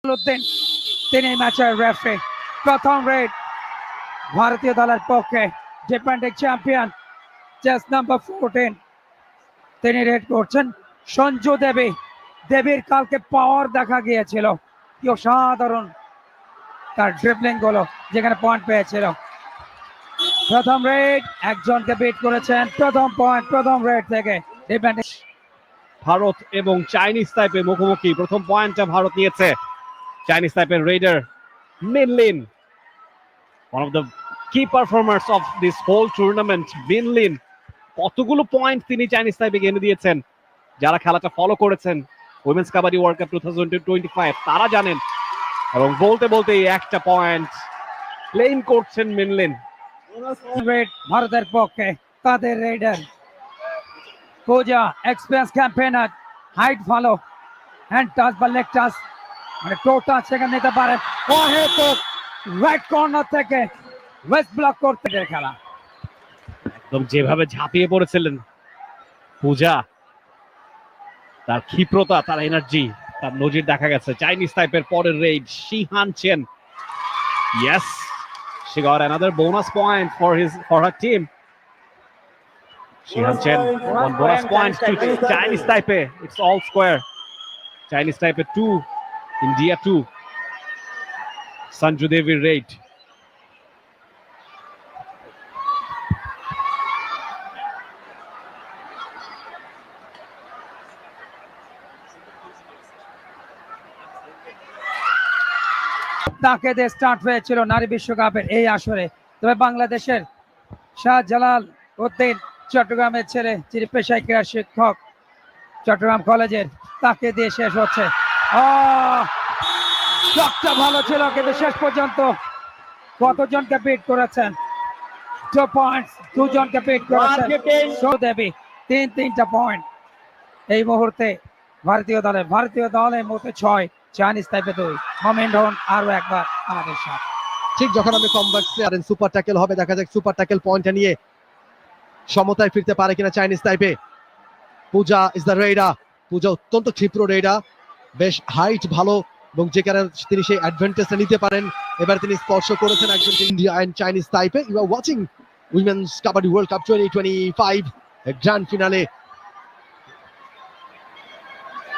উদ্দিন তিনি ম্যাচের রেফারি। প্রথম রেড ভারতীয় দলের পক্ষে, ডিফেন্ডিং চ্যাম্পিয়ন চেস নাম্বার 14 তিনি রেড করছেন। সঞ্জু দেবী, দেবীর কালকে পাওয়ার দেখা গিয়েছিল, কি অসাধারণ তার ড্রিবলিং গুলো, যেখানে পয়েন্ট পেয়েছিল। প্রথম রেড একজনকে বিট করেছেন, প্রথম পয়েন্ট প্রথম রেড থেকে। ডিফেন্ডিং ভারত এবং চাইনিজ তাইপে মুখোমুখি। প্রথম পয়েন্টটা ভারত নিয়েছে। চাইনিজ তাইপের raider Min Lin, one of the key performers of this whole tournament, Min Lin, কতগুলো পয়েন্ট তিনি চাইনিজ তাইপেকে এনে দিয়েছেন। যারা খেলাটা ফলো করেছেন উইমেন্স কাবাডি ওয়ার্ল্ড কাপ 2025 তারা জানেন। এবং বলতে বলতে একটা পয়েন্ট ক্লেম করছেন মিন লিন। রেড ভারতের পক্ষে, তাদের রেডার পূজা, এক্সপিরিয়েন্স ক্যাম্পেইনার, হাইট ভালো, হ্যান্ড টাচ বা লেগ টাচ, মানে টো টাচ সেখানে নিতে পারে। রাইট কর্নার থেকে ওয়েস্ট ব্লক করতে খেলা। একদম যেভাবে ঝাঁপিয়ে পড়েছিলেন পূজা, তার ক্ষিপ্রতা, তার এনার্জি, তার নজির দেখা গেছে। চাইনিজ টাইপের পরের raid Shihan Chen, yes, she got another bonus point for her team. Shihan Chen, one bonus point to Chinese Taipei. It's all square. Chinese Taipei 2, India 2. Sanju Devi raid. তাকে দিয়ে start হয়েছিল নারী বিশ্বকাপের এই আসরে। তবে বাংলাদেশের শাহজালাল উদ্দিন, চট্টগ্রামের ছেলে, যিনি পেশায় ক্রীড়া শিক্ষক চট্টগ্রাম কলেজের, তাকে দিয়ে শেষ হচ্ছে। শটটা ভালো ছিল, কিন্তু শেষ পর্যন্ত কতজনকে বিট করেছেন? 2 পয়েন্টস, দুজনকে বিট করেছেন। দেবী তিনটা পয়েন্ট এই মুহূর্তে ভারতীয় দলে মুহূর্তে 6, চাইনিজ তাইপে 2। মোমেন্ট হন আরো একবার আমাদের সাথে। ঠিক যখন আমি কমব্যাক্সে আর সুপার ট্যাকেল হবে, দেখা যাক সুপার ট্যাকেল পয়েন্টটা নিয়ে সমতায় ফিরতে পারে কিনা Chinese Taipei. Pooja is the raider. Pooja অত্যন্ত ক্ষিপ্র রেডার, বেশ হাইট ভালো, এবং যে কারণে তিনি সেই অ্যাডভান্টেজটা নিতে পারেন। এবার তিনি স্পর্শ করেছেন একজন India and Chinese Taipei. You are watching women's kabaddi world cup 2025 grand finale.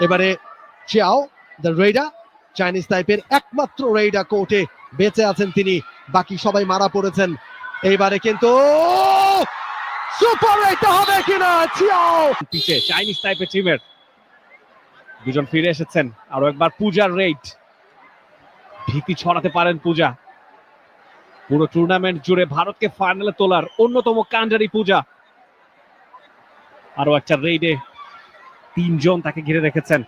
এবারে চিয়াও দ্য রেডার, চাইনিজ তাইপের একমাত্র রেডার কোর্টে বেঁচে আছেন তিনি, বাকি সবাই মারা পড়েছেন। এইবারে কিন্তু সুপার রেড হবে কিনা চিয়াও। পিছে চাইনিজ টাইপের টিমের দুজন ফিরে এসেছেন। আরো একবার পূজার রেড, ভীতি ছড়াতে পারেন পূজা। পুরো টুর্নামেন্ট জুড়ে ভারতকে ফাইনালে তোলার অন্যতম কান্ডারি পূজা। আরো একটা রেডে 3 জন তাকে ঘিরে রেখেছেন।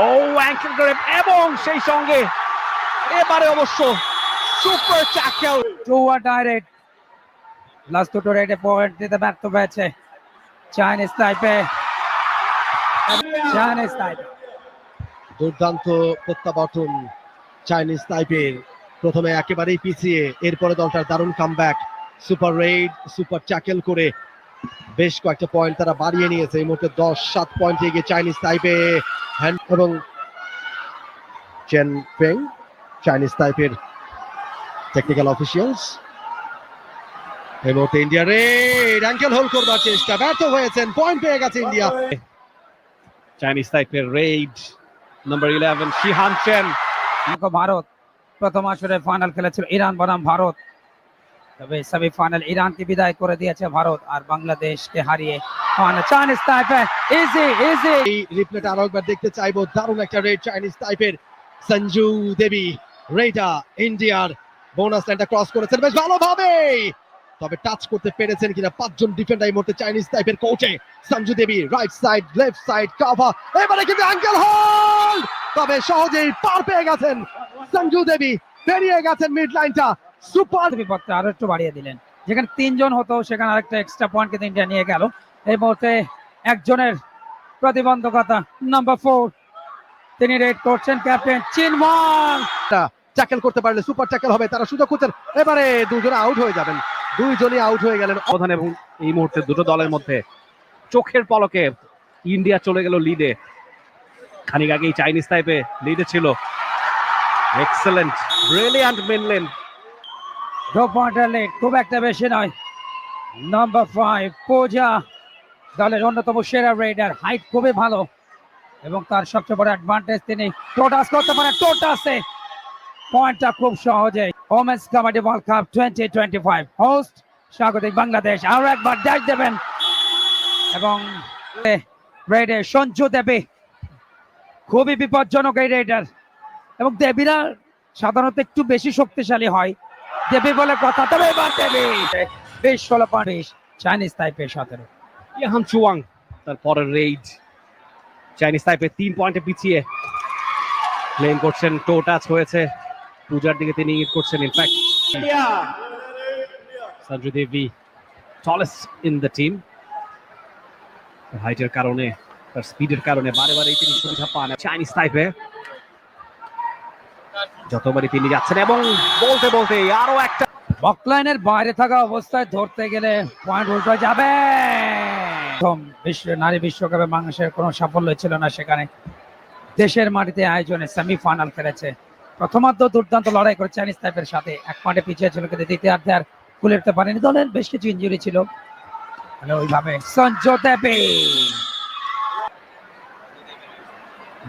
ও অ্যাঙ্কেল গ্র্যাব, এবং সেই সঙ্গে এবারে অবশ্য সুপার ট্যাকেল। ডাইরেক্ট লাস্ট দুটো রেডে পয়েন্ট দিতে ব্যর্থ হয়েছে চাইনিজ তাইপে। দুর্দান্ত প্রত্যাবর্তন চাইনিজ তাইপের। প্রথমে একেবারেই পিছিয়ে, এরপরে দলটার দারুণ comeback. Super red, super tackle করে বেশ কয়েকটা পয়েন্ট তারা বাড়িয়ে নিয়েছে। এই মুহূর্তে 10-7 পয়েন্টে এগিয়ে চাইনিজ তাইপে। এবং চেন ফেং, চাইনিজ তাইপের টেকনিক্যাল অফিসিয়ালস। এই মুহূর্তে ইন্ডিয়া রেড, অ্যাঙ্কেল হোল্ড করবার চেষ্টা, ব্যর্থ হয়েছেন। পয়েন্ট পেয়ে গেছে ইন্ডিয়া। চাইনিজ তাইপের raid number 11 Shihan Chen. Bharat প্রথম আসরে ফাইনাল খেলেছিল ইরান বনাম ভারত, তবে সেমিফাইনাল ইরানকে বিদায় করে দিয়েছে ভারত, আর বাংলাদেশকে হারিয়ে চাইনিজ তাইপে ইজি। এই রিপ্লেটা আরো একবার দেখতে চাইবো। দারুণ একটা রেড চাইনিজ তাইপের। সঞ্জু দেবী রেডার ইন্ডিয়ার বোনাস লাইনটা ক্রস করেছেন বেশ ভালোভাবে, তবে টাচ করতে পেরেছেন কিনা 5 জন ডিফেন্ডার এই মুহূর্তে চাইনিজ তাইপের কোচে। Sanju Devi right side, left side cover, এবারে কিন্তু অ্যাঙ্কেল হোল্ড, তবে সহজেই পার পেয়ে গেছেন সঞ্জু দেবী, বেরিয়ে গেছেন মিড লাইনটা। সুপার বিপদটা আরো একটু বাড়িয়ে দিলেন, যেখানে 3 জন হতো সেখানে আরেকটা এক্সট্রা পয়েন্ট কিন্তু ইন্ডিয়া নিয়ে গেল। এই মুহূর্তে একজনের প্রতিবন্ধকতা, নাম্বার 4 তিনি রেড করছেন ক্যাপ্টেন চিনওয়াং। ট্যাকেল করতে পারলে সুপার ট্যাকেল হবে, তারা সুযোগ করছেন। এবারে দুজনে আউট হয়ে যাবেন, দুইজনই আউট হয়ে গেলেন। অবধান এবং এই মুহূর্তে দুটো দলের মধ্যে চোখের পলকে ইন্ডিয়া চলে গেল লিডে। খানিক আগেই চাইনিজ তাইপে লিডে ছিল, এক্সেলেন্ট, ব্রিলিয়ান্ট মিনলিন। 2 পয়েন্টের লিড খুব একটা বেশি নয়। নাম্বার 5 পূজা দলের অন্যতম সেরা রেডার, হাইট খুবই ভালো এবং তার সবচেয়ে বড় অ্যাডভান্টেজ তিনি টোটাস করতে পারেন। টোটাসে পয়েন্টটা খুব সহজে। Women's kabaddi world cup 2025 host স্বাগতিক বাংলাদেশ আরো একবার ড্যাশ দেবেন এবং রেডে সঞ্জু দেবী খুবই বিপজ্জনক এই রেডার এবং দেবীরা সাধারণত একটু বেশি শক্তিশালী হয় দেবী বলে কথা। তবে এবার দেবী 20-16 চাইনিজ তাইপে 17। ইয়াহান চুয়াং তারপরে রেইড। চাইনিজ তাইপে 3 পয়েন্টে পিছিয়ে ক্লেম করছেন। টো টাচ হয়েছে পূজার দিকে, তিনি ইঙ্গিত করছেন। In fact Sanju Devi tallest in the team, হাইটের কারণে, তার স্পিডের কারণে বারে বারে তিনি সুবিধা পান। চাইনিজ তাইপে যতবারই তিনি যাচ্ছেন এবং বলতে বলতে আরো একটা বকলাইনের বাইরে থাকা অবস্থায় ধরতে গেলে পয়েন্ট উল্টো যাবে। প্রথম নারী বিশ্বকাপে বাংলাদেশের কোনো সাফল্য ছিল না, সেখানে দেশের মাটিতে আয়োজনে সেমিফাইনাল খেলেছে। প্রথমার্ধ দুর্দান্ত লড়াই করে চাইনিজ তাইপের সাথে 1 পয়েন্টে পিছিয়ে ছিল, কিন্তু দ্বিতীয়ার্ধে আর কুলে উঠতে পারেনি। দলের বেশ কিছু ইনজুরি ছিল, ওইভাবে সঞ্জু দেবী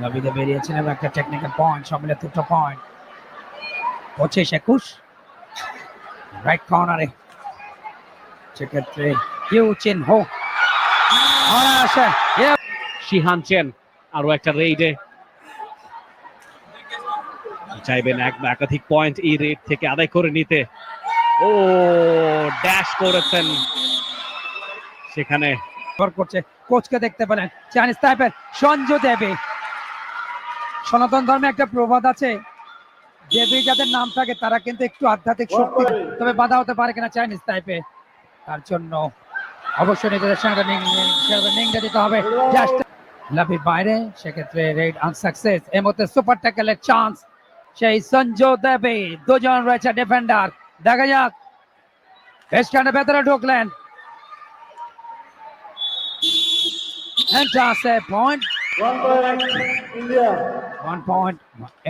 নবীদে বেরিয়েছেন এবং একটা টেকনিক্যাল পয়েন্ট, সব মিলে 2টো পয়েন্ট। 25-21 রাইট কর্নারে, সেক্ষেত্রে ইউ চিন হো আসে। শিহান চেন আরো একটা রেইডে চাইবেন একাধিক পয়েন্ট এই রেড থেকে আদায় করে নিতে। ও ড্যাশ করেছেন সেখানে। করছে কোচকে দেখতে পেলেন চাইনিজ তাইপের সঞ্জু দেবী। সনাতন ধর্মে একটা প্রবাদ আছে, দেবী যাদের নাম থাকে তারা কিন্তু একটু আধ্যাত্মিক শক্তি, তবে বাধা হতে পারে কিনা চাইনিজ তাইপে, তার জন্য অবশ্যই নিজেদের সঙ্গে নিংড়ে দিতে হবে। লাভি বাইরে, সেক্ষেত্রে রেড আনসাকসেস। এর মধ্যে সুপার ট্যাকেলের চান্স, সেই সঞ্জু দেবী, দুজন রয়েছে ডিফেন্ডার। দেখা যাক, বেশখানে ভেতরে ঢুকলেন। পয়েন্ট 1 পয়েন্ট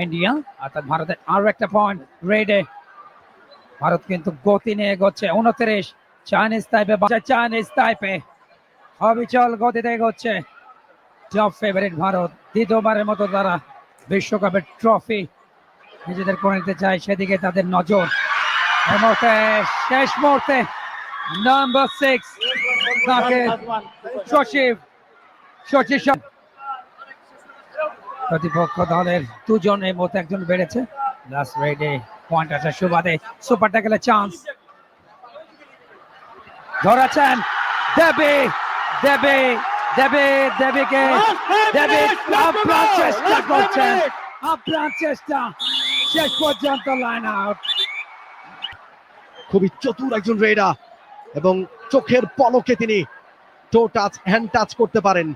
ইন্ডিয়া, অর্থাৎ ভারতের আরো একটা পয়েন্ট রেডে। ভারত কিন্তু গতি নিয়ে এগোচ্ছে। 29 চাইনিজ তাইপে, চাইনিজ তাইপে অবিচল গতিতে এগোচ্ছে। টপ ফেভারিট ভারত, দ্বিতীয়বারের মতো তারা বিশ্বকাপের ট্রফি নিজেদের করে নিতে চায়, সেদিকে তাদের নজর। এই মুহূর্তে, শেষ মুহূর্তে নাম্বার 6 তাকে সচিব প্রতিপক্ষ দলের দুজন, এই মুহূর্তে একজন বেড়েছে। লাস্ট রেডে পয়েন্ট আসার সুবাদে সুপার ট্যাকেলের চান্স ধরেছেন দেবী। দেবী দেবী দেবীকে দেবী আপ্রাণ চেষ্টা করছেন, আপ্রাণ চেষ্টা, শেষ পর্যন্ত লাইন আউট। খুবই চতুর একজন রেডার এবং চোখের পলকে তিনি টো টাচ, হ্যান্ড টাচ করতে পারেন।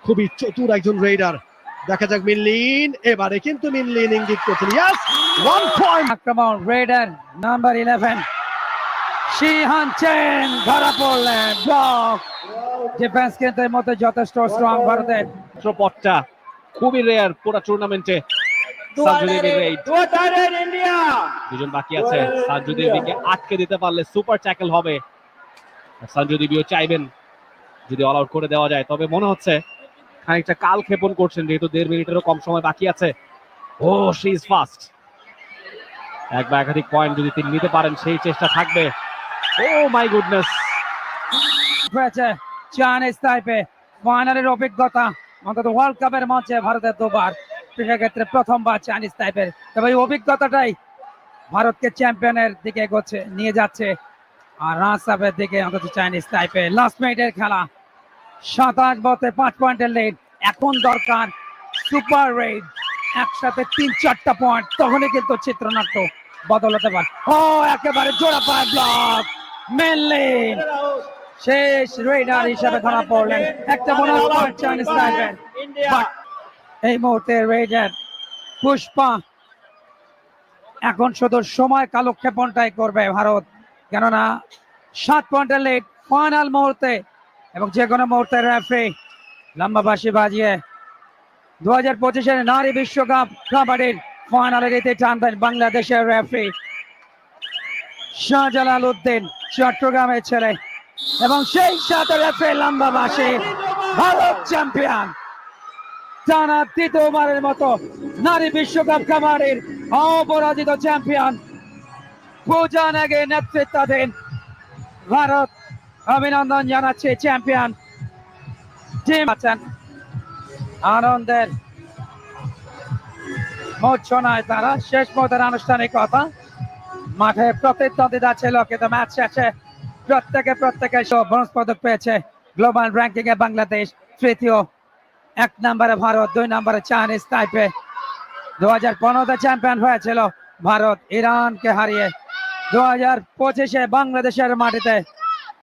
খুবই চতুর একজন রেডার। দেখা যাক মিনলিন, এবারে কিন্তু মিনলিন ইঙ্গিত করছেন। Yes, 1 point. আক্রমণ রেডার নাম্বার 11 শিহান চেন ধরা পড়লেন। ব্লক ডিফেন্স কিন্তু এর মধ্যে যথেষ্ট স্ট্রং ভারতের। পথটা খুবই রেয়ার পুরো টুর্নামেন্টে। সঞ্জু দেবী রেইড, দুজন বাকি আছে। সঞ্জু দেবীকে আটকে দিতে পারলে সুপার ট্যাকল হবে। সঞ্জু দেবীও চাইবেন যদি অল আউট করে দেওয়া যায়, তবে মনে হচ্ছে খানিকটা কাল ক্ষেপণ করছেন, যেহেতু 1.5 মিনিটেরও কম সময় বাকি আছে। ও শি ইজ ফাস্ট। এক বা একাধিক পয়েন্ট যদি তিনি নিতে পারেন, সেই চেষ্টা থাকবে। ও মাই গুডনেস, হয়েছে চাইনিজ তাইপে ফাইনালের অভিজ্ঞতা, অন্তত ওয়ার্ল্ড কাপের মঞ্চে ভারতের 2 বার, সেক্ষেত্রে প্রথমবার চাইনিজ তাইপের। তবে এই অভিজ্ঞতাটাই ভারতকে চ্যাম্পিয়নের দিকে এগোচ্ছে, নিয়ে যাচ্ছে। আর রান সাবের দিকে অন্তত চাইনিজ তাইপে। লাস্ট মিনিটের খেলা, 27 বলতে 5 পয়েন্টের লিড। এখন দরকার সুপার রেড, একসাথে 3-4টা পয়েন্ট, তখনই কিন্তু চিত্রনাট্য বদল হতে পারে। ও একেবারে জোড়া পায় ব্লক, মেনলিন শেষ রেডার হিসেবে ধরা পড়লেন। একটা বোনাস পয়েন্ট চাইনিজ তাইপের। এই মুহূর্তে রেডার পুষ্পা এখন শুধু সময় কালক্ষেপণটাই করবে ভারত, কেননা 7 পয়েন্টের লিড ফাইনাল মুহূর্তে, এবং যে কোনো মুহূর্তে রেফারি লম্বা বাঁশি বাজিয়ে 2025-এর নারী বিশ্বকাপ কাবাডির ফাইনালের ইতি টানবেন বাংলাদেশের রেফারি শাহজালাল উদ্দিন, চট্টগ্রামের ছেলে, এবং সেই সাথে রেফারি লম্বা বাঁশি। ভারত চ্যাম্পিয়ন, টানা তৃতীয়বারের মতো নারী বিশ্বকাপ কাবাডির অপরাজিত চ্যাম্পিয়ন পূজা নেগের নেতৃত্বাধীন ভারত অভিনন্দন জানাচ্ছে চ্যাম্পিয়ন টিম। আছেন আনন্দের মূর্ছনায় তারা, শেষ মুহূর্তের আনুষ্ঠানিকতা। মাঠে প্রতিদ্বন্দ্বিতা ছিল, কিন্তু ম্যাচ শেষে প্রত্যেকে ব্রোঞ্জ পদক পেয়েছে। গ্লোবাল র্যাঙ্কিং এ বাংলাদেশ তৃতীয়, 1 নম্বরে ভারত, 2 নম্বরে চাইনিজ তাইপে। 2015-তে চ্যাম্পিয়ন হয়েছিল ভারত ইরানকে হারিয়ে। 2025-এ বাংলাদেশের মাটিতে